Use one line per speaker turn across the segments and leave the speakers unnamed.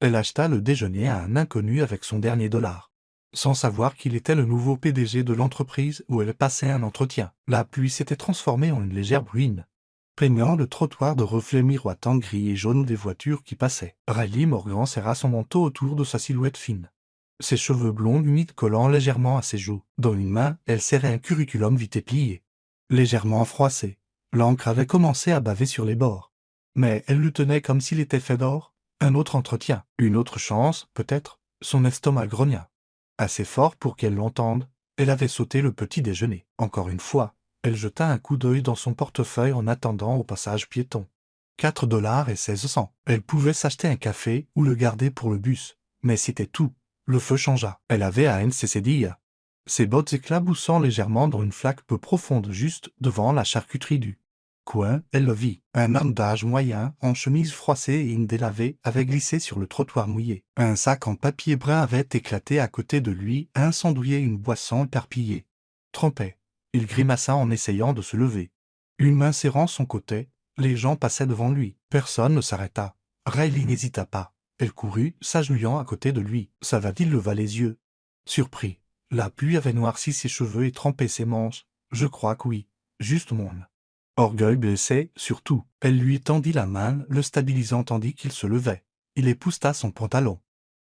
Elle acheta le déjeuner à un inconnu avec son dernier dollar, sans savoir qu'il était le nouveau PDG de l'entreprise où elle passait un entretien. La pluie s'était transformée en une légère bruine, peignant le trottoir de reflets miroitants gris et jaunes des voitures qui passaient. Riley Morgan serra son manteau autour de sa silhouette fine, ses cheveux blonds humides collant légèrement à ses joues. Dans une main, elle serrait un curriculum vite plié, légèrement froissé. L'encre avait commencé à baver sur les bords, mais elle le tenait comme s'il était fait d'or. Un autre entretien, une autre chance, peut-être. Son estomac grogna. Assez fort pour qu'elle l'entende, elle avait sauté le petit déjeuner. Encore une fois, elle jeta un coup d'œil dans son portefeuille en attendant au passage piéton. 4,16 $. Elle pouvait s'acheter un café ou le garder pour le bus, mais c'était tout. Le feu changea. Elle avait à NCCDIA. Ses bottes éclaboussant légèrement dans une flaque peu profonde juste devant la charcuterie du coin. Elle le vit. Un homme d'âge moyen, en chemise froissée et indélavée, avait glissé sur le trottoir mouillé. Un sac en papier brun avait éclaté à côté de lui, incendouillé une boisson éparpillée. Trompé. Il grimaça en essayant de se lever. Une main serrant son côté, les gens passaient devant lui. Personne ne s'arrêta. Riley n'hésita pas. Elle courut, s'agenouillant à côté de lui. Savadil leva les yeux. Surpris. La pluie avait noirci ses cheveux et trempé ses manches. Je crois que oui. Juste mon orgueil blessé, surtout. Elle lui tendit la main, le stabilisant tandis qu'il se levait. Il épousta son pantalon,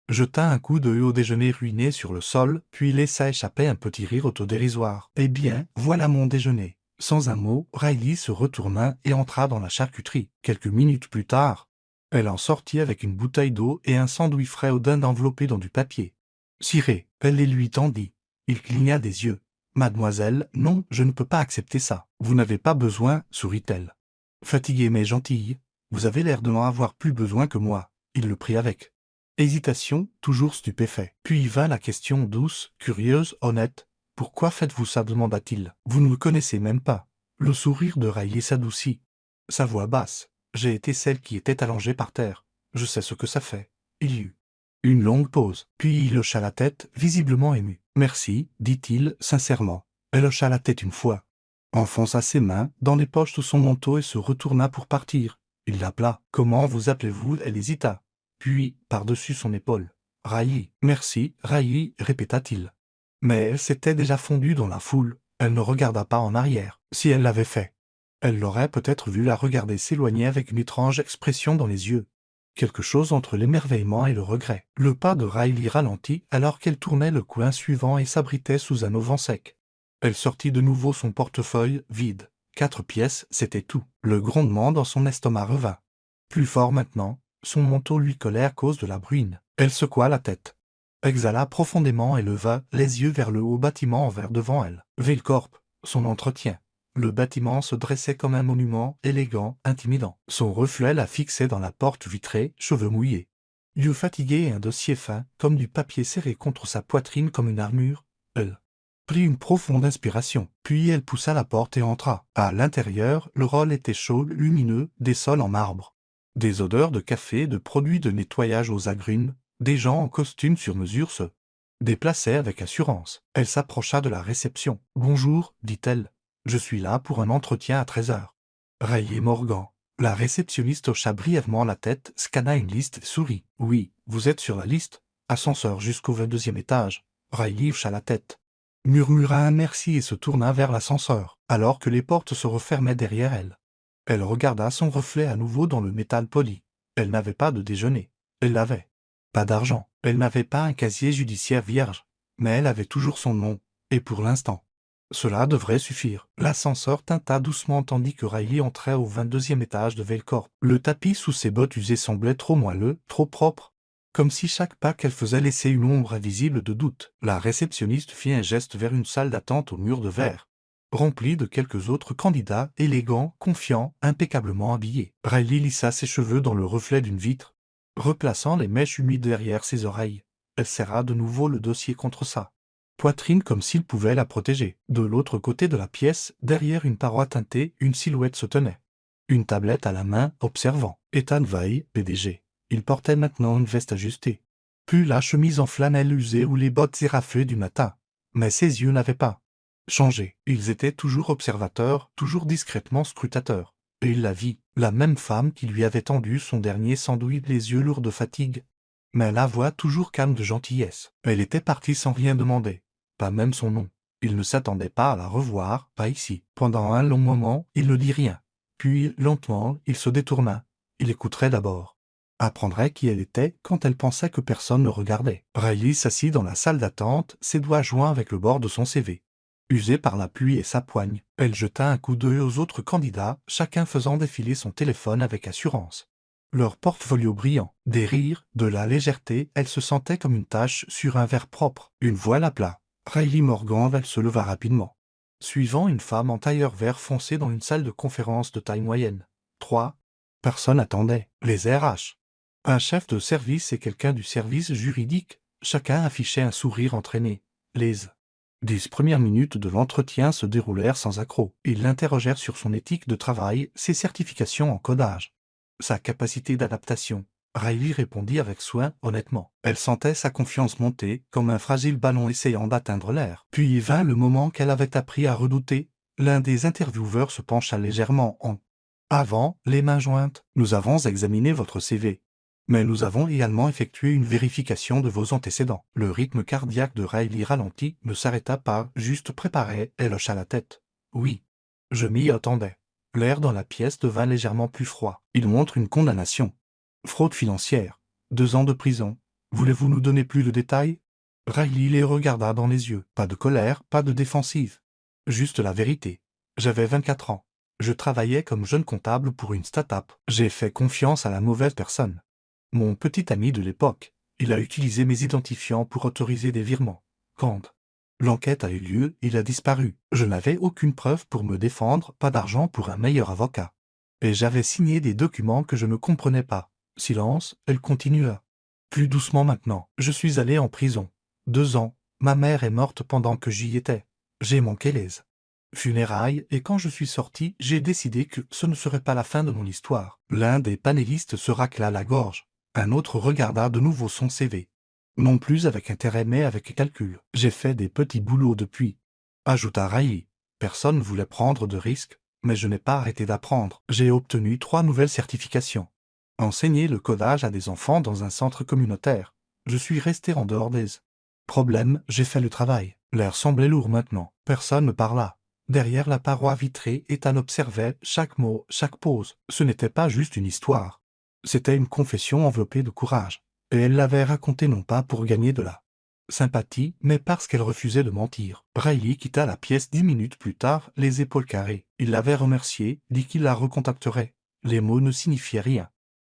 jeta un coup d'œil au déjeuner ruiné sur le sol, puis laissa échapper un petit rire autodérisoire. « Eh bien, voilà mon déjeuner. » Sans un mot, Riley se retourna et entra dans la charcuterie. Quelques minutes plus tard, elle en sortit avec une bouteille d'eau et un sandwich frais au dinde enveloppé dans du papier ciré. Elle les lui tendit. Il cligna des yeux. « Mademoiselle, non, je ne peux pas accepter ça. »« Vous n'avez pas besoin, sourit-elle. Fatiguée mais gentille. Vous avez l'air de n'en avoir plus besoin que moi. » Il le prit avec hésitation, toujours stupéfait. Puis vint la question douce, curieuse, honnête. « Pourquoi faites-vous ça » demanda-t-il. « Vous ne me connaissez même pas. » Le sourire de Riley s'adoucit. Sa voix basse. « J'ai été celle qui était allongée par terre. Je sais ce que ça fait. » Il y eut une longue pause, puis il hocha la tête, visiblement ému. « Merci, dit-il, sincèrement. » Elle hocha la tête une fois, enfonça ses mains dans les poches de son manteau et se retourna pour partir. Il l'appela. « Comment vous appelez-vous » Elle hésita. Puis, par-dessus son épaule. « Riley. »« Merci, Riley, » répéta-t-il. Mais elle s'était déjà fondue dans la foule. Elle ne regarda pas en arrière. Si elle l'avait fait, elle l'aurait peut-être vu la regarder s'éloigner avec une étrange expression dans les yeux. Quelque chose entre l'émerveillement et le regret. Le pas de Riley ralentit alors qu'elle tournait le coin suivant et s'abritait sous un auvent sec. Elle sortit de nouveau son portefeuille, vide. 4 pièces, c'était tout. Le grondement dans son estomac revint. Plus fort maintenant, son manteau lui collait à cause de la bruine. Elle secoua la tête, exhala profondément et leva les yeux vers le haut bâtiment en verre devant elle. Villecorp, son entretien. Le bâtiment se dressait comme un monument, élégant, intimidant. Son reflet la fixait dans la porte vitrée, cheveux mouillés, yeux fatigués et un dossier fin, comme du papier serré contre sa poitrine comme une armure. Elle prit une profonde inspiration, puis elle poussa la porte et entra. À l'intérieur, le rôle était chaud, lumineux, des sols en marbre, des odeurs de café, de produits de nettoyage aux agrumes. Des gens en costume sur mesure se déplaçaient avec assurance. Elle s'approcha de la réception. « Bonjour, dit-elle. Je suis là pour un entretien à 13 h. Riley Morgan. » La réceptionniste hocha brièvement la tête, scanna une liste et sourit. « Oui, vous êtes sur la liste. Ascenseur jusqu'au 22e étage. » Riley hocha la tête, murmura un merci et se tourna vers l'ascenseur, alors que les portes se refermaient derrière elle. Elle regarda son reflet à nouveau dans le métal poli. Elle n'avait pas de déjeuner. Elle l'avait. Pas d'argent. Elle n'avait pas un casier judiciaire vierge. Mais elle avait toujours son nom. Et pour l'instant, cela devrait suffire. L'ascenseur tinta doucement tandis que Riley entrait au 22e étage de Villecorp. Le tapis sous ses bottes usées semblait trop moelleux, trop propre, comme si chaque pas qu'elle faisait laissait une ombre invisible de doute. La réceptionniste fit un geste vers une salle d'attente au mur de verre, remplie de quelques autres candidats, élégants, confiants, impeccablement habillés. Riley lissa ses cheveux dans le reflet d'une vitre, replaçant les mèches humides derrière ses oreilles. Elle serra de nouveau le dossier contre sa poitrine comme s'il pouvait la protéger. De l'autre côté de la pièce, derrière une paroi teintée, une silhouette se tenait, une tablette à la main, observant. Ethan Veil, PDG. Il portait maintenant une veste ajustée, puis la chemise en flanelle usée ou les bottes éraflées du matin. Mais ses yeux n'avaient pas changé. Ils étaient toujours observateurs, toujours discrètement scrutateurs. Et il la vit, la même femme qui lui avait tendu son dernier sandwich, les yeux lourds de fatigue, Mais la voix toujours calme de gentillesse. Elle était partie sans rien demander. Pas même son nom. Il ne s'attendait pas à la revoir, pas ici. Pendant un long moment, il ne dit rien. Puis, lentement, il se détourna. Il écouterait d'abord. Apprendrait qui elle était quand elle pensait que personne ne regardait. Riley s'assit dans la salle d'attente, ses doigts joints avec le bord de son CV. Usée par la pluie et sa poigne, elle jeta un coup d'œil aux autres candidats, chacun faisant défiler son téléphone avec assurance. Leur portfolio brillant, des rires, de la légèreté, elle se sentait comme une tache sur un verre propre. Une voix l'appela. Riley Morgan, elle se leva rapidement. Suivant une femme en tailleur vert foncé dans une salle de conférence de taille moyenne. 3 personnes attendaient. Les RH. Un chef de service et quelqu'un du service juridique. Chacun affichait un sourire entraîné. Les 10 premières minutes de l'entretien se déroulèrent sans accroc. Ils l'interrogèrent sur son éthique de travail, ses certifications en codage, sa capacité d'adaptation. Riley répondit avec soin, honnêtement. Elle sentait sa confiance monter, comme un fragile ballon essayant d'atteindre l'air. Puis vint le moment qu'elle avait appris à redouter. L'un des intervieweurs se pencha légèrement en avant, les mains jointes. Nous avons examiné votre CV. Mais nous avons également effectué une vérification de vos antécédents. Le rythme cardiaque de Riley ralentit, ne s'arrêta pas, juste préparé, elle hocha la tête. Oui. Je m'y attendais. L'air dans la pièce devint légèrement plus froid. Il montre une condamnation. Fraude financière. 2 ans de prison. Voulez-vous nous donner plus de détails? Riley les regarda dans les yeux. Pas de colère, pas de défensive. Juste la vérité. J'avais 24 ans. Je travaillais comme jeune comptable pour une start-up. J'ai fait confiance à la mauvaise personne. Mon petit ami de l'époque. Il a utilisé mes identifiants pour autoriser des virements. Quand l'enquête a eu lieu, il a disparu. Je n'avais aucune preuve pour me défendre, pas d'argent pour un meilleur avocat. Et j'avais signé des documents que je ne comprenais pas. Silence, elle continua. Plus doucement maintenant. Je suis allé en prison. 2 ans. Ma mère est morte pendant que j'y étais. J'ai manqué les funérailles et quand je suis sorti, j'ai décidé que ce ne serait pas la fin de mon histoire. L'un des panélistes se racla la gorge. Un autre regarda de nouveau son CV. Non plus avec intérêt mais avec calcul. J'ai fait des petits boulots depuis. Ajouta Riley. Personne ne voulait prendre de risques, mais je n'ai pas arrêté d'apprendre. J'ai obtenu 3 nouvelles certifications. Enseigner le codage à des enfants dans un centre communautaire. Je suis resté en dehors des problèmes, j'ai fait le travail. L'air semblait lourd maintenant. Personne ne parla. Derrière la paroi vitrée, Ethan observait chaque mot, chaque pause. Ce n'était pas juste une histoire. C'était une confession enveloppée de courage. Et elle l'avait racontée non pas pour gagner de la sympathie, mais parce qu'elle refusait de mentir. Riley quitta la pièce 10 minutes plus tard, les épaules carrées. Il l'avait remerciée, dit qu'il la recontacterait. Les mots ne signifiaient rien.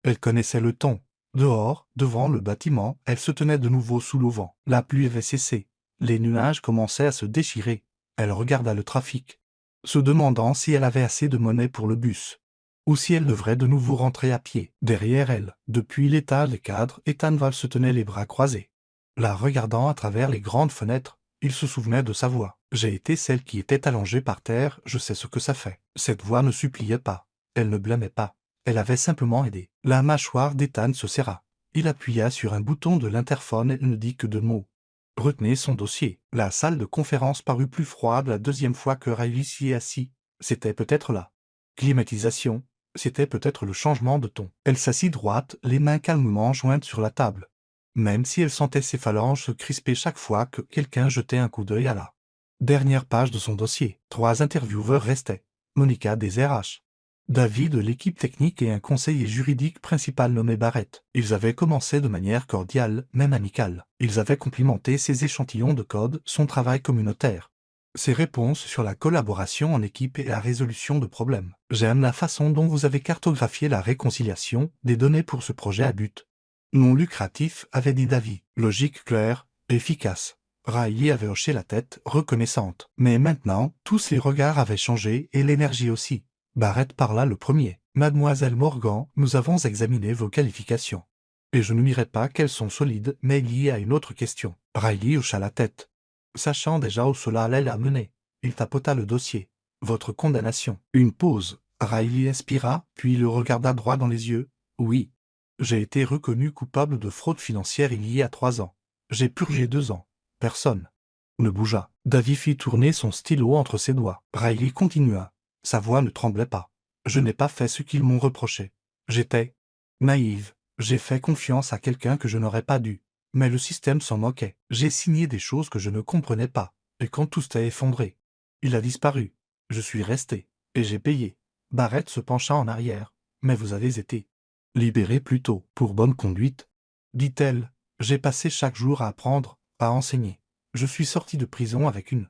Elle connaissait le ton. Dehors, devant le bâtiment, elle se tenait de nouveau sous le vent. La pluie avait cessé. Les nuages commençaient à se déchirer. Elle regarda le trafic, se demandant si elle avait assez de monnaie pour le bus, ou si elle devrait de nouveau rentrer à pied. Derrière elle, depuis l'étage des cadres, Ethan Val se tenait les bras croisés. La regardant à travers les grandes fenêtres, il se souvenait de sa voix. J'ai été celle qui était allongée par terre, je sais ce que ça fait. Cette voix ne suppliait pas. Elle ne blâmait pas. Elle avait simplement aidé. La mâchoire d'Ethan se serra. Il appuya sur un bouton de l'interphone et ne dit que 2 mots. Retenez son dossier. La salle de conférence parut plus froide la deuxième fois que Riley s'y assit. C'était peut-être la climatisation. C'était peut-être le changement de ton. Elle s'assit droite, les mains calmement jointes sur la table. Même si elle sentait ses phalanges se crisper chaque fois que quelqu'un jetait un coup d'œil à la dernière page de son dossier. 3 intervieweurs restaient. Monica des RH. David de l'équipe technique et un conseiller juridique principal nommé Barrett. Ils avaient commencé de manière cordiale, même amicale. Ils avaient complimenté ses échantillons de code, son travail communautaire, ses réponses sur la collaboration en équipe et la résolution de problèmes. J'aime la façon dont vous avez cartographié la réconciliation des données pour ce projet à but non lucratif, avait dit David. Logique claire, efficace. Riley avait hoché la tête, reconnaissante. Mais maintenant, tous les regards avaient changé et l'énergie aussi. Barrett parla le premier. Mademoiselle Morgan, nous avons examiné vos qualifications. Et je ne dirai pas qu'elles sont solides, mais liées à une autre question. Riley hocha la tête. Sachant déjà où cela allait la mener, il tapota le dossier. Votre condamnation. Une pause. Riley inspira, puis le regarda droit dans les yeux. Oui. J'ai été reconnu coupable de fraude financière il y a 3 ans. J'ai purgé 2 ans. Personne ne bougea. David fit tourner son stylo entre ses doigts. Riley continua. Sa voix ne tremblait pas. Je n'ai pas fait ce qu'ils m'ont reproché. J'étais naïve. J'ai fait confiance à quelqu'un que je n'aurais pas dû. Mais le système s'en moquait. J'ai signé des choses que je ne comprenais pas. Et quand tout s'est effondré, il a disparu. Je suis resté. Et j'ai payé. Barrett se pencha en arrière. Mais vous avez été libéré plus tôt, pour bonne conduite, dit-elle. J'ai passé chaque jour à apprendre, à enseigner. Je suis sorti de prison avec une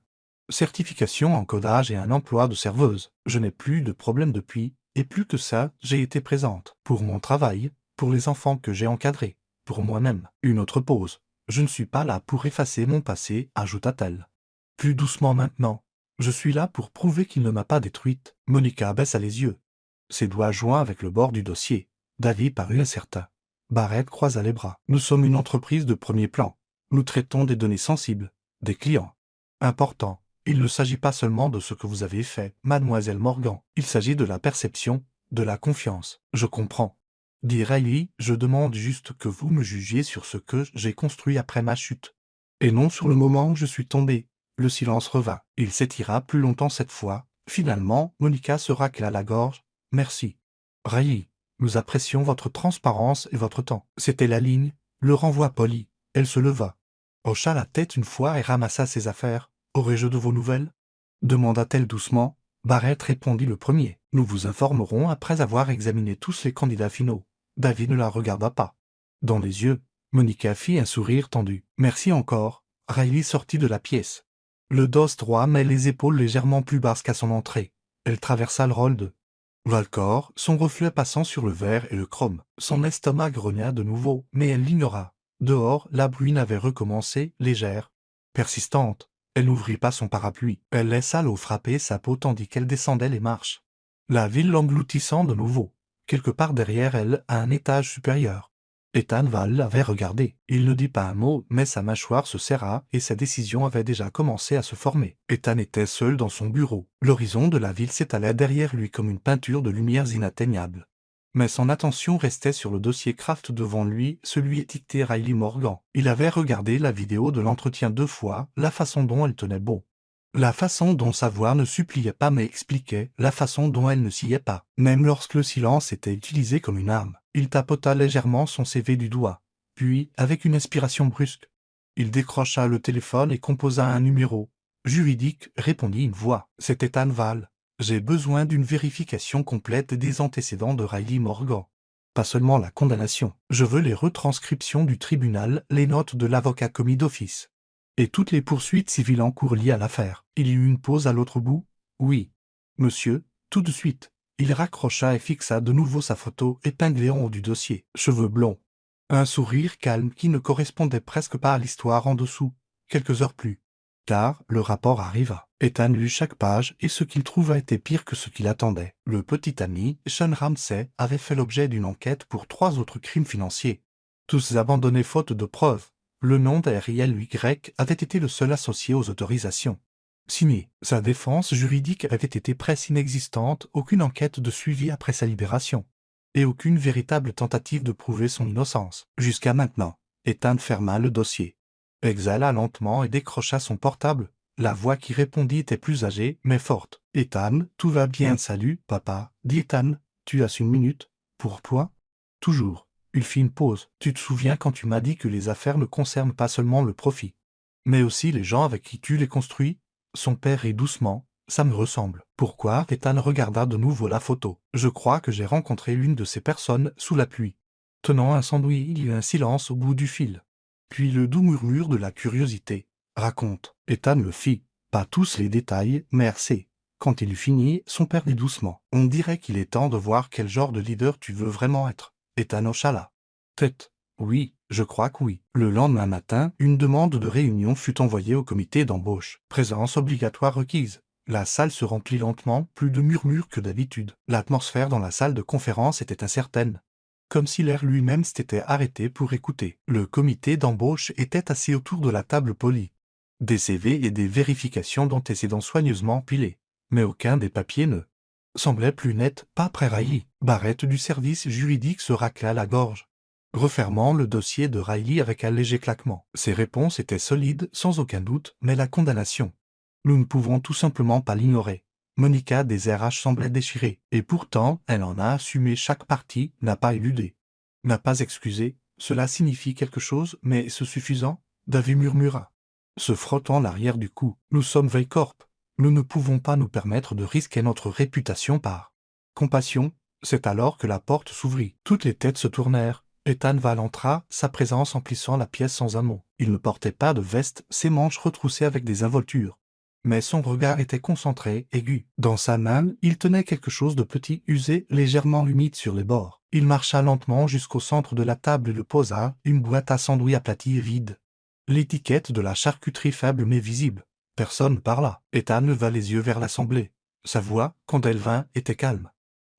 certification en codage et un emploi de serveuse. Je n'ai plus de problème depuis, et plus que ça, j'ai été présente, pour mon travail, pour les enfants que j'ai encadrés, pour moi-même. Une autre pause. Je ne suis pas là pour effacer mon passé, ajouta-t-elle. Plus doucement maintenant. Je suis là pour prouver qu'il ne m'a pas détruite. Monica baissa les yeux. Ses doigts joints avec le bord du dossier. David parut incertain. Barrett croisa les bras. Nous sommes une entreprise de premier plan. Nous traitons des données sensibles, des clients. Important. Il ne s'agit pas seulement de ce que vous avez fait, mademoiselle Morgan. Il s'agit de la perception, de la confiance. Je comprends. Dit Riley, je demande juste que vous me jugiez sur ce que j'ai construit après ma chute. Et non sur le moment où je suis tombé. Le silence revint. Il s'étira plus longtemps cette fois. Finalement, Monica se racla la gorge. Merci. Riley, nous apprécions votre transparence et votre temps. C'était la ligne, le renvoi poli. Elle se leva, hocha la tête une fois et ramassa ses affaires. Aurais-je de vos nouvelles? Demanda-t-elle doucement. Barrett répondit le premier. Nous vous informerons après avoir examiné tous les candidats finaux. David ne la regarda pas. Dans les yeux, Monica fit un sourire tendu. Merci encore. Riley sortit de la pièce. Le dos droit mais les épaules légèrement plus basses qu'à son entrée. Elle traversa le rôle de Valcor, son reflet passant sur le verre et le chrome. Son estomac grogna de nouveau, mais elle l'ignora. Dehors, la bruine avait recommencé, légère, persistante. Elle n'ouvrit pas son parapluie. Elle laissa l'eau frapper sa peau tandis qu'elle descendait les marches. La ville l'engloutissant de nouveau. Quelque part derrière elle, à un étage supérieur. Ethan Val l'avait regardé. Il ne dit pas un mot, mais sa mâchoire se serra et sa décision avait déjà commencé à se former. Ethan était seul dans son bureau. L'horizon de la ville s'étalait derrière lui comme une peinture de lumières inatteignables. Mais son attention restait sur le dossier Kraft devant lui, celui étiqueté Riley Morgan. Il avait regardé la vidéo de l'entretien 2 fois, la façon dont elle tenait bon. La façon dont sa voix ne suppliait pas mais expliquait, la façon dont elle ne sciait pas. Même lorsque le silence était utilisé comme une arme, il tapota légèrement son CV du doigt. Puis, avec une inspiration brusque, il décrocha le téléphone et composa un numéro. Juridique, répondit une voix. C'était Anne Val. J'ai besoin d'une vérification complète des antécédents de Riley Morgan. Pas seulement la condamnation. Je veux les retranscriptions du tribunal, les notes de l'avocat commis d'office. Et toutes les poursuites civiles en cours liées à l'affaire. Il y eut une pause à l'autre bout. Oui. Monsieur, tout de suite. Il raccrocha et fixa de nouveau sa photo épinglée en haut du dossier. Cheveux blonds. Un sourire calme qui ne correspondait presque pas à l'histoire en dessous. Quelques heures plus tard, le rapport arriva. Ethan lut chaque page et ce qu'il trouva était pire que ce qu'il attendait. Le petit ami, Sean Ramsey, avait fait l'objet d'une enquête pour 3 autres crimes financiers. Tous abandonnés faute de preuves. Le nom d'Ariel avait été le seul associé aux autorisations. Signé. Sa défense juridique avait été presque inexistante, aucune enquête de suivi après sa libération. Et aucune véritable tentative de prouver son innocence. Jusqu'à maintenant. Ethan ferma le dossier. Exhala lentement et décrocha son portable. La voix qui répondit était plus âgée, mais forte. Ethan, tout va bien, salut, papa, dit Ethan. Tu as une minute? Pourquoi? Toujours. Il fit une pause. Tu te souviens quand tu m'as dit que les affaires ne concernent pas seulement le profit, mais aussi les gens avec qui tu les construis? Son père rit doucement. Ça me ressemble. Pourquoi? Ethan regarda de nouveau la photo. Je crois que j'ai rencontré l'une de ces personnes sous la pluie. Tenant un sandwich, il y eut un silence au bout du fil. Puis le doux murmure de la curiosité. Raconte. Ethan le fit. Pas tous les détails, mais assez. Quand il eut fini, son père dit doucement. On dirait qu'il est temps de voir quel genre de leader tu veux vraiment être. Ethan hocha la tête. Oui, je crois que oui. Le lendemain matin, une demande de réunion fut envoyée au comité d'embauche. Présence obligatoire requise. La salle se remplit lentement, plus de murmures que d'habitude. L'atmosphère dans la salle de conférence était incertaine. Comme si l'air lui-même s'était arrêté pour écouter. Le comité d'embauche était assis autour de la table polie. Des CV et des vérifications d'antécédents soigneusement pilés. Mais aucun des papiers ne semblait plus net, pas pré-railli. Barrett du service juridique se racla la gorge, refermant le dossier de Riley avec un léger claquement. Ses réponses étaient solides, sans aucun doute, mais la condamnation. Nous ne pouvons tout simplement pas l'ignorer. Monica des RH semblait déchirée, et pourtant, elle en a assumé chaque partie, n'a pas éludé. N'a pas excusé, cela signifie quelque chose, mais est-ce suffisant? Davy murmura, se frottant l'arrière du cou. Nous sommes Veilcorp. Nous ne pouvons pas nous permettre de risquer notre réputation par compassion. C'est alors que la porte s'ouvrit. Toutes les têtes se tournèrent. Ethan Val entra, sa présence emplissant la pièce sans un mot. Il ne portait pas de veste, ses manches retroussées avec des involtures. Mais son regard était concentré, aigu. Dans sa main, il tenait quelque chose de petit, usé, légèrement humide sur les bords. Il marcha lentement jusqu'au centre de la table et le posa, une boîte à sandwich aplatie et vide. L'étiquette de la charcuterie faible mais visible. Personne ne parla. Ethan leva les yeux vers l'assemblée. Sa voix, quand elle vint, était calme.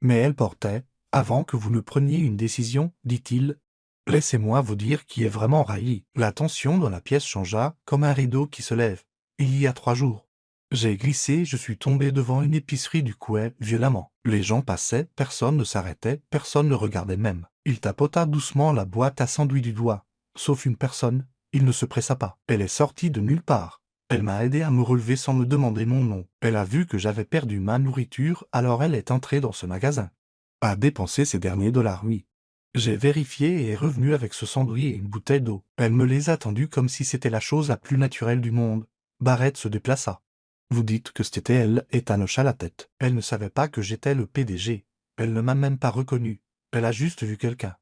Mais elle portait, avant que vous ne preniez une décision, dit-il. Laissez-moi vous dire qui est vraiment Riley. La tension dans la pièce changea, comme un rideau qui se lève. Il y a 3 jours. J'ai glissé, je suis tombé devant une épicerie du Quai, violemment. Les gens passaient, personne ne s'arrêtait, personne ne regardait même. Il tapota doucement la boîte à sandwich du doigt. Sauf une personne, il ne se pressa pas. Elle est sortie de nulle part. Elle m'a aidé à me relever sans me demander mon nom. Elle a vu que j'avais perdu ma nourriture, alors elle est entrée dans ce magasin. A dépensé ses derniers dollars, oui. J'ai vérifié et est revenu avec ce sandwich et une bouteille d'eau. Elle me les a tendus comme si c'était la chose la plus naturelle du monde. Barrett se déplaça. Vous dites que c'était elle, Ethan hocha la tête. Elle ne savait pas que j'étais le PDG. Elle ne m'a même pas reconnu. Elle a juste vu quelqu'un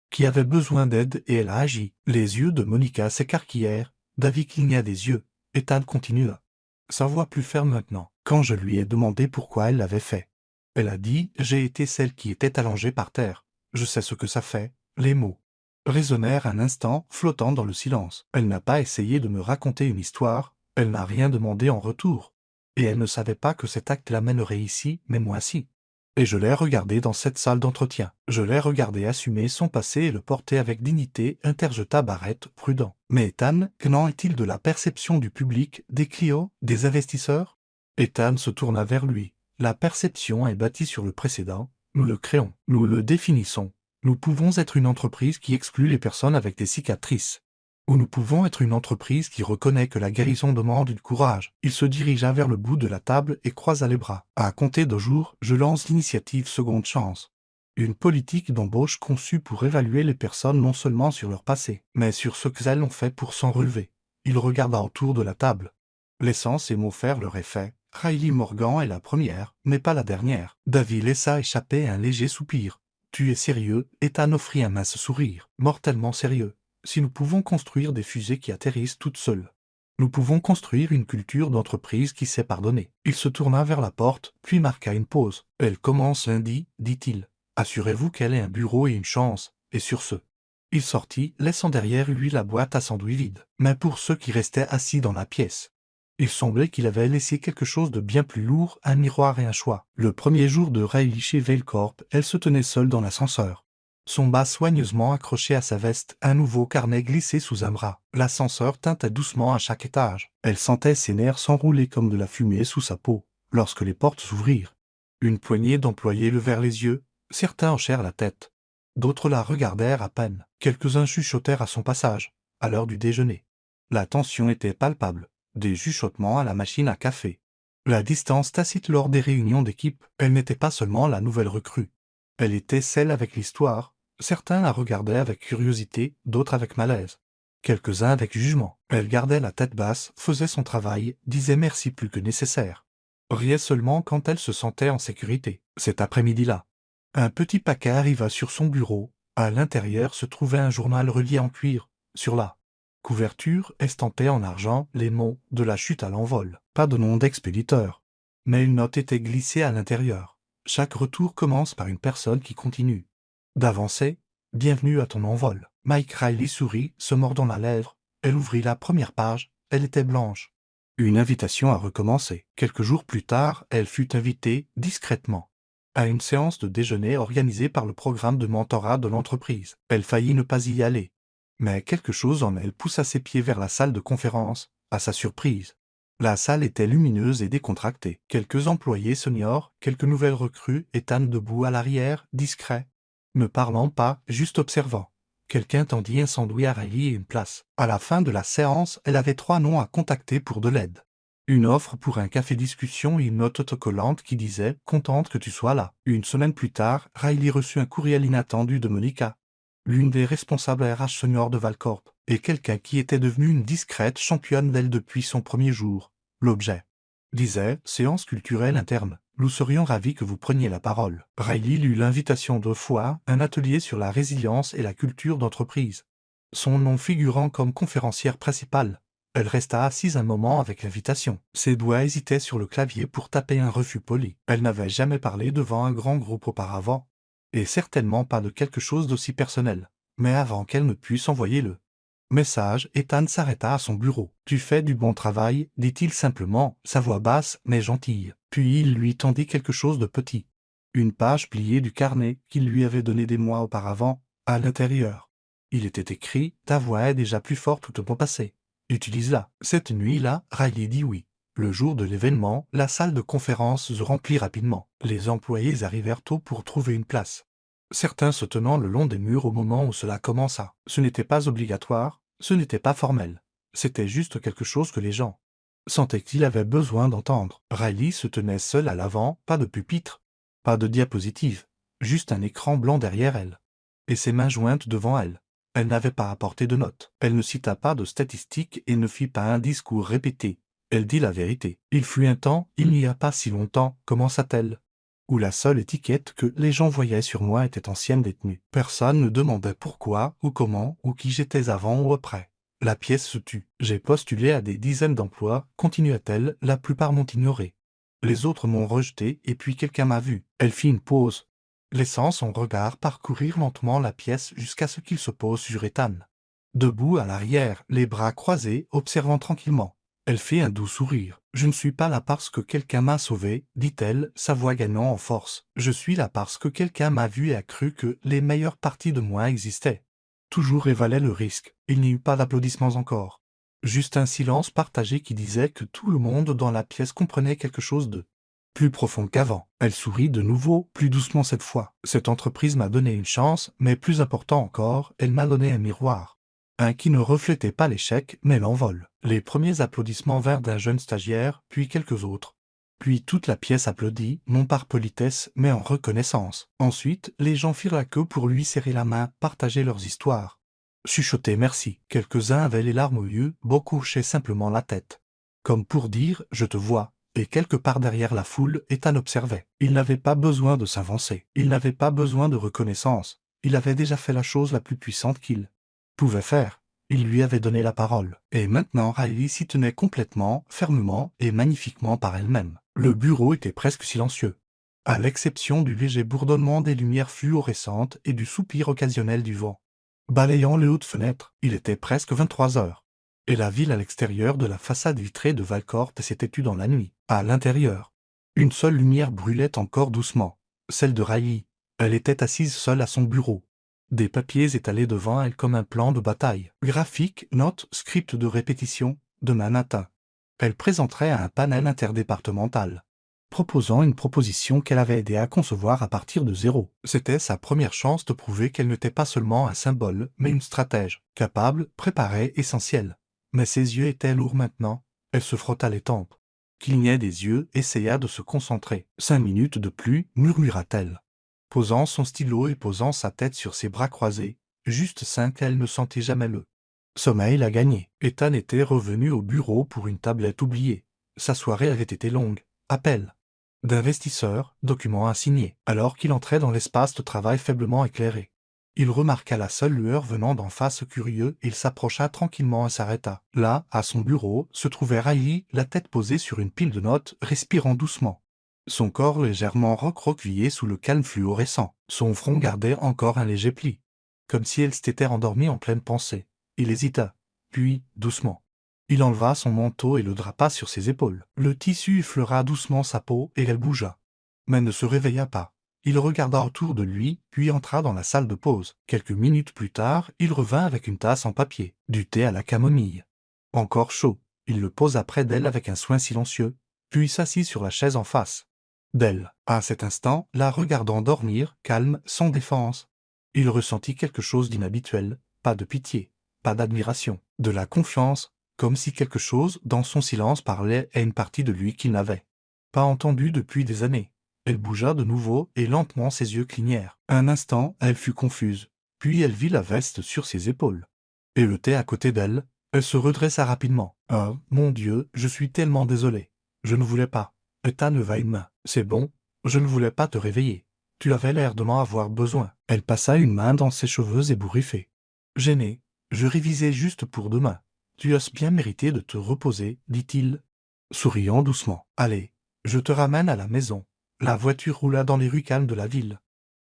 qui avait besoin d'aide et elle a agi. Les yeux de Monica s'écarquillèrent. Davy cligna des yeux. Ethan continua. Sa voix plus ferme maintenant. Quand je lui ai demandé pourquoi elle l'avait fait, elle a dit « J'ai été celle qui était allongée par terre. Je sais ce que ça fait. » Les mots résonnèrent un instant, flottant dans le silence. Elle n'a pas essayé de me raconter une histoire. Elle n'a rien demandé en retour. Et elle ne savait pas que cet acte l'amènerait ici, mais moi si. Et je l'ai regardé dans cette salle d'entretien. Je l'ai regardé assumer son passé et le porter avec dignité, interjeta Barrett, prudent. Mais Ethan, qu'en est-il de la perception du public, des clients, des investisseurs? Ethan se tourna vers lui. La perception est bâtie sur le précédent. Nous le créons. Nous le définissons. Nous pouvons être une entreprise qui exclut les personnes avec des cicatrices. Ou nous pouvons être une entreprise qui reconnaît que la guérison demande du courage. Il se dirigea vers le bout de la table et croisa les bras. À compter de jours, je lance l'initiative Seconde Chance. Une politique d'embauche conçue pour évaluer les personnes non seulement sur leur passé, mais sur ce qu'elles ont fait pour s'en relever. Il regarda autour de la table. Laissant ses mots faire leur effet, Riley Morgan est la première, mais pas la dernière. Davy laissa échapper un léger soupir. Tu es sérieux? Ethan offrit un mince sourire. Mortellement sérieux. Si nous pouvons construire des fusées qui atterrissent toutes seules, nous pouvons construire une culture d'entreprise qui sait pardonner. Il se tourna vers la porte, puis marqua une pause. Elle commence lundi, dit-il. Assurez-vous qu'elle ait un bureau et une chance, et sur ce. Il sortit, laissant derrière lui la boîte à sandwich vide. Mais pour ceux qui restaient assis dans la pièce, il semblait qu'il avait laissé quelque chose de bien plus lourd, un miroir et un choix. Le premier jour de Riley chez Veilcorp, elle se tenait seule dans l'ascenseur. Son bas soigneusement accroché à sa veste, un nouveau carnet glissé sous un bras. L'ascenseur tintait doucement à chaque étage. Elle sentait ses nerfs s'enrouler comme de la fumée sous sa peau, lorsque les portes s'ouvrirent. Une poignée d'employés levèrent les yeux, certains hochèrent la tête. D'autres la regardèrent à peine. Quelques-uns chuchotèrent à son passage, à l'heure du déjeuner. La tension était palpable. Des chuchotements à la machine à café. La distance tacite lors des réunions d'équipe, elle n'était pas seulement la nouvelle recrue. Elle était celle avec l'histoire. Certains la regardaient avec curiosité, d'autres avec malaise. Quelques-uns avec jugement. Elle gardait la tête basse, faisait son travail, disait merci plus que nécessaire. Riait seulement quand elle se sentait en sécurité. Cet après-midi-là, un petit paquet arriva sur son bureau. À l'intérieur se trouvait un journal relié en cuir. Sur la couverture, estampée en argent, les mots « de la chute à l'envol ». Pas de nom d'expéditeur. Mais une note était glissée à l'intérieur. Chaque retour commence par une personne qui continue d'avancer. Bienvenue à ton envol. Mike Riley sourit, se mordant la lèvre. Elle ouvrit la première page. Elle était blanche. Une invitation à recommencer. Quelques jours plus tard, elle fut invitée, discrètement, à une séance de déjeuner organisée par le programme de mentorat de l'entreprise. Elle faillit ne pas y aller. Mais quelque chose en elle poussa ses pieds vers la salle de conférence, à sa surprise. La salle était lumineuse et décontractée. Quelques employés seniors, quelques nouvelles recrues, Ethan debout à l'arrière, discret, ne parlant pas, juste observant. Quelqu'un tendit un sandwich à Riley et une place. À la fin de la séance, elle avait 3 noms à contacter pour de l'aide. Une offre pour un café-discussion et une note autocollante qui disait « Contente que tu sois là ». Une semaine plus tard, Riley reçut un courriel inattendu de Monica. l'une des responsables RH seniors de Valcorp, et quelqu'un qui était devenu une discrète championne d'elle depuis son premier jour. L'objet disait « Séance culturelle interne. Nous serions ravis que vous preniez la parole ». Riley lut l'invitation de fois, un atelier sur la résilience et la culture d'entreprise. Son nom figurant comme conférencière principale. Elle resta assise un moment avec l'invitation. Ses doigts hésitaient sur le clavier pour taper un refus poli. Elle n'avait jamais parlé devant un grand groupe auparavant. Et certainement pas de quelque chose d'aussi personnel. Mais avant qu'elle ne puisse envoyer le message, Ethan s'arrêta à son bureau. « Tu fais du bon travail, dit-il simplement, sa voix basse mais gentille. Puis il lui tendit quelque chose de petit. Une page pliée du carnet qu'il lui avait donné des mois auparavant, à l'intérieur. Il était écrit « Ta voix est déjà plus forte tout ton passé. Utilise-la. » Cette nuit-là, Riley dit oui. Le jour de l'événement, la salle de conférence se remplit rapidement. Les employés arrivèrent tôt pour trouver une place. Certains se tenant le long des murs au moment où cela commença. Ce n'était pas obligatoire, ce n'était pas formel. C'était juste quelque chose que les gens sentaient qu'ils avaient besoin d'entendre. Riley se tenait seule à l'avant, pas de pupitre, pas de diapositive, juste un écran blanc derrière elle. Et ses mains jointes devant elle. Elle n'avait pas apporté de notes. Elle ne cita pas de statistiques et ne fit pas un discours répété. Elle dit la vérité. Il fut un temps, il n'y a pas si longtemps, commença-t-elle, où la seule étiquette que les gens voyaient sur moi était ancienne détenue. Personne ne demandait pourquoi, ou comment, ou qui j'étais avant ou après. La pièce se tut. J'ai postulé à des dizaines d'emplois, continua-t-elle, la plupart m'ont ignoré. Les autres m'ont rejeté, et puis quelqu'un m'a vu. Elle fit une pause, laissant son regard parcourir lentement la pièce jusqu'à ce qu'il se pose sur Ethan. Debout à l'arrière, les bras croisés, observant tranquillement. Elle fit un doux sourire. « Je ne suis pas là parce que quelqu'un m'a sauvé, dit-elle, sa voix gagnant en force. Je suis là parce que quelqu'un m'a vu et a cru que les meilleures parties de moi existaient. » Toujours et valait le risque. Il n'y eut pas d'applaudissements encore. Juste un silence partagé qui disait que tout le monde dans la pièce comprenait quelque chose de plus profond qu'avant. Elle sourit de nouveau, plus doucement cette fois. « Cette entreprise m'a donné une chance, mais plus important encore, elle m'a donné un miroir. Un qui ne reflétait pas l'échec, mais l'envol. » Les premiers applaudissements vinrent d'un jeune stagiaire, puis quelques autres. Puis toute la pièce applaudit, non par politesse, mais en reconnaissance. Ensuite, les gens firent la queue pour lui serrer la main, partager leurs histoires. Chuchoter merci. Quelques-uns avaient les larmes aux yeux, beaucoup hochaient simplement la tête. Comme pour dire « je te vois ». Et quelque part derrière la foule, Ethan observait. Il n'avait pas besoin de s'avancer. Il n'avait pas besoin de reconnaissance. Il avait déjà fait la chose la plus puissante qu'il pouvait faire. Il lui avait donné la parole. Et maintenant Riley s'y tenait complètement, fermement et magnifiquement par elle-même. Le bureau était presque silencieux, à l'exception du léger bourdonnement des lumières fluorescentes et du soupir occasionnel du vent balayant les hautes fenêtres. Il était presque 23 heures. Et la ville à l'extérieur de la façade vitrée de Valcorp s'était tue dans la nuit. À l'intérieur, une seule lumière brûlait encore doucement, celle de Riley. Elle était assise seule à son bureau. Des papiers étalés devant elle comme un plan de bataille. Graphiques, notes, scripts de répétition, demain matin. Elle présenterait à un panel interdépartemental, proposant une proposition qu'elle avait aidé à concevoir à partir de zéro. C'était sa première chance de prouver qu'elle n'était pas seulement un symbole, mais une stratège, capable, préparée, essentielle. Mais ses yeux étaient lourds maintenant. Elle se frotta les tempes. Clignait des yeux, essaya de se concentrer. 5 minutes de plus, murmura-t-elle, posant son stylo et posant sa tête sur ses bras croisés, juste 5. Elle ne sentait jamais le sommeil la gagner. Ethan était revenu au bureau pour une tablette oubliée. Sa soirée avait été longue. Appel d'investisseurs, document à signer. Alors qu'il entrait dans l'espace de travail faiblement éclairé, il remarqua la seule lueur venant d'en face. Curieux, il s'approcha tranquillement et s'arrêta. Là, à son bureau, se trouvait Riley, la tête posée sur une pile de notes, respirant doucement. Son corps légèrement recroquevillé sous le calme fluorescent. Son front gardait encore un léger pli, comme si elle s'était endormie en pleine pensée. Il hésita, puis, doucement, il enleva son manteau et le drapa sur ses épaules. Le tissu effleura doucement sa peau et elle bougea, mais ne se réveilla pas. Il regarda autour de lui, puis entra dans la salle de pause. Quelques minutes plus tard, il revint avec une tasse en papier, du thé à la camomille. Encore chaud, il le posa près d'elle avec un soin silencieux, puis s'assit sur la chaise en face d'elle. À cet instant, la regardant dormir, calme, sans défense, il ressentit quelque chose d'inhabituel, pas de pitié, pas d'admiration, de la confiance, comme si quelque chose dans son silence parlait à une partie de lui qu'il n'avait pas entendu depuis des années. Elle bougea de nouveau et lentement ses yeux clignèrent. Un instant, elle fut confuse, Puis elle vit la veste sur ses épaules. Et le thé à côté d'elle. Elle se redressa rapidement. « Oh, mon Dieu, je suis tellement désolée. Je ne voulais pas. » Ethan leva une main. « C'est bon. Je ne voulais pas te réveiller. Tu avais l'air de m'en avoir besoin. » Elle passa une main dans ses cheveux ébouriffés. Gêné, je révisais juste pour demain. Tu as bien mérité de te reposer, dit-il, souriant doucement. Allez, je te ramène à la maison. La voiture roula dans les rues calmes de la ville.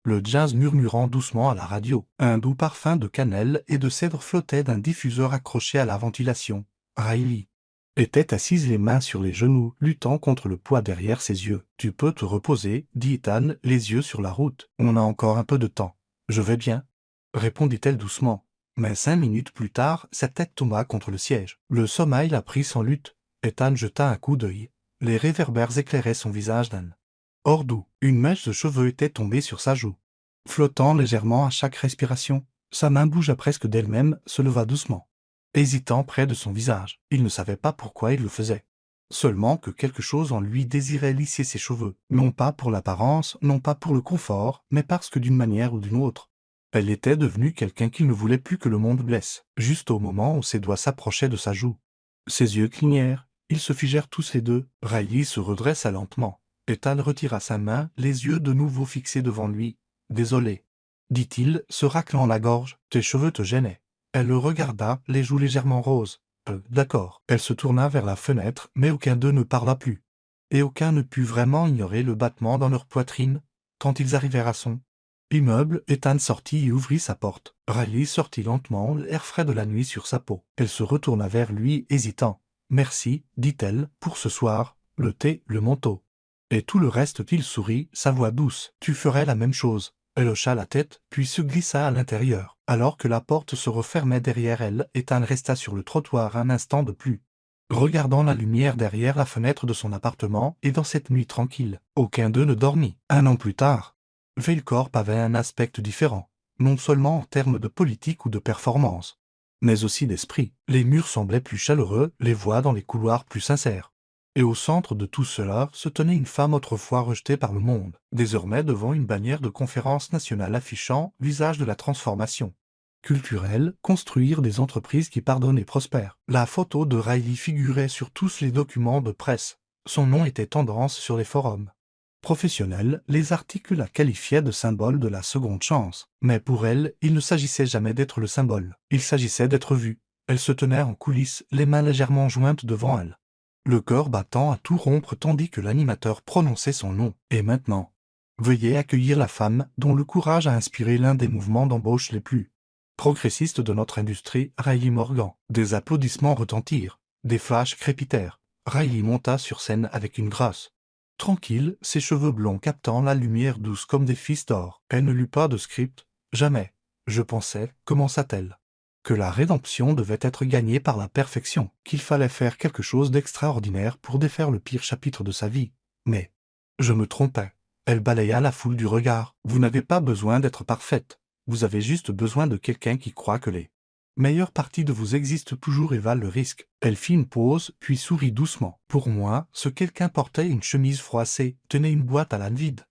Le jazz murmurant doucement à la radio. Un doux parfum de cannelle et de cèdre flottait d'un diffuseur accroché à la ventilation. Riley était assise les mains sur les genoux, luttant contre le poids derrière ses yeux. « Tu peux te reposer, dit Ethan, les yeux sur la route. On a encore un peu de temps. Je vais bien, répondit-elle doucement. Mais 5 minutes plus tard, sa tête tomba contre le siège. Le sommeil la prit sans lutte. Ethan jeta un coup d'œil. Les réverbères éclairaient son visage d'âne. Hors d'où, une mèche de cheveux était tombée sur sa joue. Flottant légèrement à chaque respiration, sa main bougea presque d'elle-même, se leva doucement. Hésitant près de son visage, il ne savait pas pourquoi il le faisait. Seulement que quelque chose en lui désirait lisser ses cheveux, non pas pour l'apparence, non pas pour le confort, mais parce que d'une manière ou d'une autre, elle était devenue quelqu'un qu'il ne voulait plus que le monde blesse, juste au moment où ses doigts s'approchaient de sa joue. Ses yeux clignèrent, ils se figèrent tous les deux. Riley se redressa lentement. Ethan retira sa main, les yeux de nouveau fixés devant lui. « Désolé, » dit-il, se raclant la gorge, « tes cheveux te gênaient. » Elle le regarda, les joues légèrement roses. D'accord. Elle se tourna vers la fenêtre, mais aucun d'eux ne parla plus. Et aucun ne put vraiment ignorer le battement dans leur poitrine, quand ils arrivèrent à son immeuble. Ethan sortit et ouvrit sa porte. Riley sortit lentement, l'air frais de la nuit sur sa peau. Elle se retourna vers lui, hésitant. « Merci, dit-elle, pour ce soir, le thé, le manteau. » Et tout le reste. Il sourit, sa voix douce. « Tu ferais la même chose. » Elle hocha la tête, puis se glissa à l'intérieur. Alors que la porte se refermait derrière elle, Ethan resta sur le trottoir un instant de plus, regardant la lumière derrière la fenêtre de son appartement, et dans cette nuit tranquille, aucun d'eux ne dormit. 1 an plus tard, Veilcorp avait un aspect différent, non seulement en termes de politique ou de performance, mais aussi d'esprit. Les murs semblaient plus chaleureux, les voix dans les couloirs plus sincères. Et au centre de tout cela se tenait une femme autrefois rejetée par le monde, désormais devant une bannière de conférence nationale affichant « Visage de la transformation culturelle, construire des entreprises qui pardonnent et prospèrent ». La photo de Riley figurait sur tous les documents de presse. Son nom était tendance sur les forums professionnels, les articles la qualifiaient de symbole de la seconde chance. Mais pour elle, il ne s'agissait jamais d'être le symbole. Il s'agissait d'être vue. Elle se tenait en coulisses, les mains légèrement jointes devant elle, le cœur battant à tout rompre tandis que l'animateur prononçait son nom. Et maintenant, veuillez accueillir la femme dont le courage a inspiré l'un des mouvements d'embauche les plus progressistes de notre industrie, Riley Morgan. Des applaudissements retentirent, des flashs crépitèrent. Riley monta sur scène avec une grâce tranquille, ses cheveux blonds captant la lumière douce comme des fils d'or. Elle ne lut pas de script, jamais. Je pensais, commença-t-elle, que la rédemption devait être gagnée par la perfection, qu'il fallait faire quelque chose d'extraordinaire pour défaire le pire chapitre de sa vie. Mais je me trompais. Elle balaya la foule du regard. Vous n'avez pas besoin d'être parfaite. Vous avez juste besoin de quelqu'un qui croit que les meilleures parties de vous existent toujours et valent le risque. Elle fit une pause, puis sourit doucement. Pour moi, ce quelqu'un portait une chemise froissée, tenait une boîte à l'âne vide,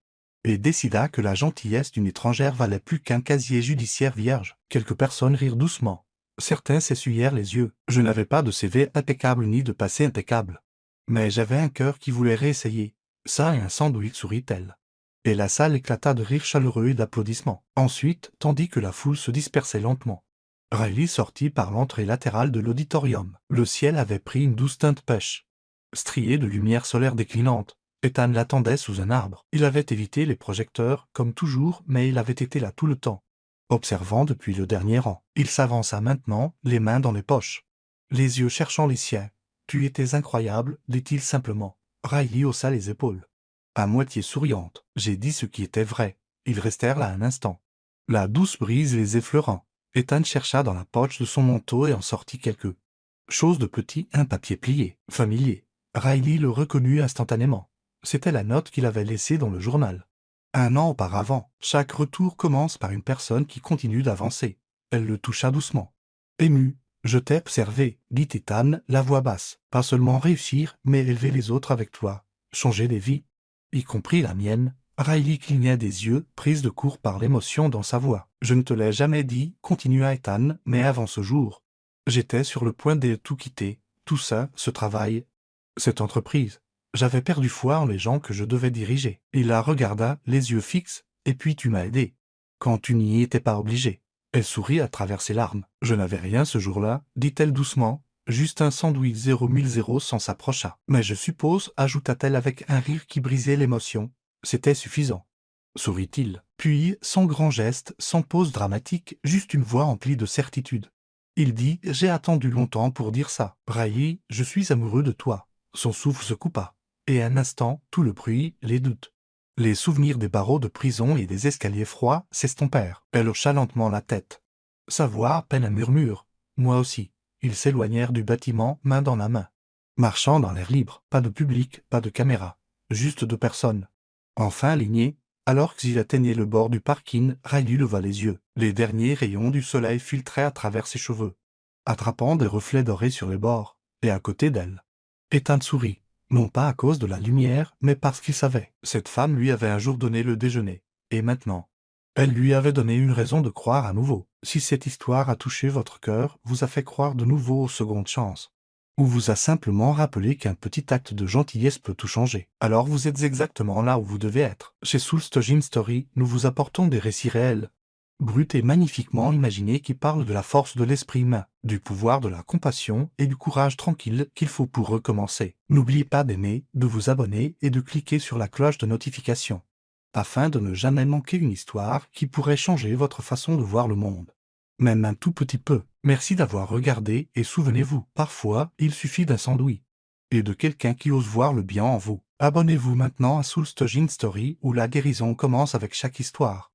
et décida que la gentillesse d'une étrangère valait plus qu'un casier judiciaire vierge. Quelques personnes rirent doucement. Certains s'essuyèrent les yeux. Je n'avais pas de CV impeccable ni de passé impeccable. Mais j'avais un cœur qui voulait réessayer. Ça et un sandwich, sourit-elle. Et la salle éclata de rires chaleureux et d'applaudissements. Ensuite, tandis que la foule se dispersait lentement, Riley sortit par l'entrée latérale de l'auditorium. Le ciel avait pris une douce teinte pêche, striée de lumière solaire déclinante. Ethan l'attendait sous un arbre. Il avait évité les projecteurs, comme toujours, mais il avait été là tout le temps, observant depuis le dernier rang. Il s'avança maintenant, les mains dans les poches, les yeux cherchant les siens. « Tu étais incroyable, dit-il simplement. » Riley haussa les épaules, à moitié souriante. « J'ai dit ce qui était vrai. » Ils restèrent là un instant, la douce brise les effleurant. Ethan chercha dans la poche de son manteau et en sortit quelque chose de petit, un papier plié, familier. Riley le reconnut instantanément. C'était la note qu'il avait laissée dans le journal 1 an auparavant. Chaque retour commence par une personne qui continue d'avancer. Elle le toucha doucement. Ému. « Je t'ai observé, dit Ethan, la voix basse. Pas seulement réussir, mais élever les autres avec toi. Changer des vies, y compris la mienne. Riley cligna des yeux, prise de court par l'émotion dans sa voix. Je ne te l'ai jamais dit, continua Ethan, mais avant ce jour, j'étais sur le point de tout quitter, tout ça, ce travail, cette entreprise. J'avais perdu foi en les gens que je devais diriger. Il la regarda, les yeux fixes, et puis tu m'as aidé. Quand tu n'y étais pas obligé. Elle sourit à travers ses larmes. Je n'avais rien ce jour-là, dit-elle doucement, juste un sandwich 0 sans s'approcha. Mais je suppose, ajouta-t-elle avec un rire qui brisait l'émotion, c'était suffisant. Sourit-il. Puis, sans grand geste, sans pause dramatique, juste une voix emplie de certitude. Il dit, j'ai attendu longtemps pour dire ça. Riley, je suis amoureux de toi. Son souffle se coupa. Et un instant, tout le bruit, les doutes. Les souvenirs des barreaux de prison et des escaliers froids s'estompèrent. Elle hocha lentement la tête. Sa voix à peine un murmure. Moi aussi. Ils s'éloignèrent du bâtiment, main dans la main. Marchant dans l'air libre, pas de public, pas de caméra. Juste deux personnes. Enfin alignées, alors qu'ils atteignaient le bord du parking, Riley leva les yeux. Les derniers rayons du soleil filtraient à travers ses cheveux, attrapant des reflets dorés sur les bords, et à côté d'elle. Ethan sourit, non pas à cause de la lumière, mais parce qu'il savait. Cette femme lui avait un jour donné le déjeuner, et maintenant, elle lui avait donné une raison de croire à nouveau. Si cette histoire a touché votre cœur, vous a fait croire de nouveau aux secondes chances, ou vous a simplement rappelé qu'un petit acte de gentillesse peut tout changer, alors vous êtes exactement là où vous devez être. Chez Soul Story, nous vous apportons des récits réels, bruts et magnifiquement imaginés qui parlent de la force de l'esprit humain, du pouvoir de la compassion et du courage tranquille qu'il faut pour recommencer. N'oubliez pas d'aimer, de vous abonner et de cliquer sur la cloche de notification, afin de ne jamais manquer une histoire qui pourrait changer votre façon de voir le monde. Même un tout petit peu. Merci d'avoir regardé et souvenez-vous, parfois, il suffit d'un sandwich. Et de quelqu'un qui ose voir le bien en vous. Abonnez-vous maintenant à Soul Story où la guérison commence avec chaque histoire.